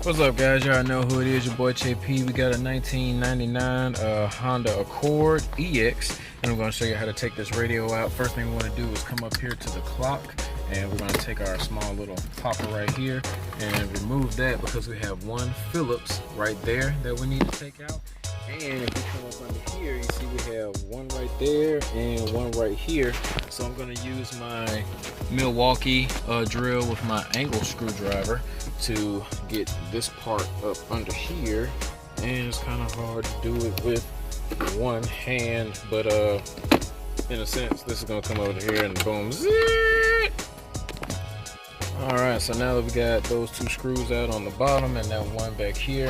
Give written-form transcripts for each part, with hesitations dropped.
What's up, guys? Y'all know who it is, your boy JP. We got a 1999 Honda Accord EX, and I'm going to show you how to take this radio out. First thing we want to do is come up here to the clock, and we're going to take our small little popper right here and remove that because we have one Phillips right there that we need to take out. And if we come up under here, you see we have one right there and one right here. So I'm going to use my Milwaukee drill with my angle screwdriver to get this part up under here. And it's kind of hard to do it with one hand, but in a sense, this is going to come over here and boom, zit! Alright, so now that we got those two screws out on the bottom and that one back here,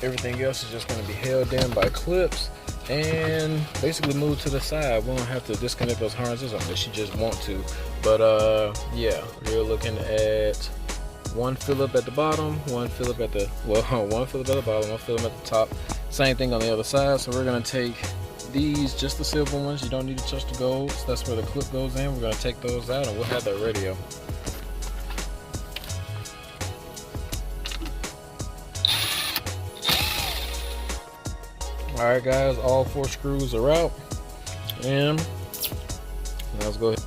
everything else is just going to be held in by clips and basically move to the side. We don't have to disconnect those harnesses unless you just want to. But yeah, we're looking at one Phillip at the bottom, one Phillip at the, well, one Phillip at the bottom, one Phillip at the top. Same thing on the other side. So we're going to take these, just the silver ones. You don't need to touch the golds. That's where the clip goes in. We're going to take those out and we'll have that radio. Alright guys, all four screws are out, and let's go ahead.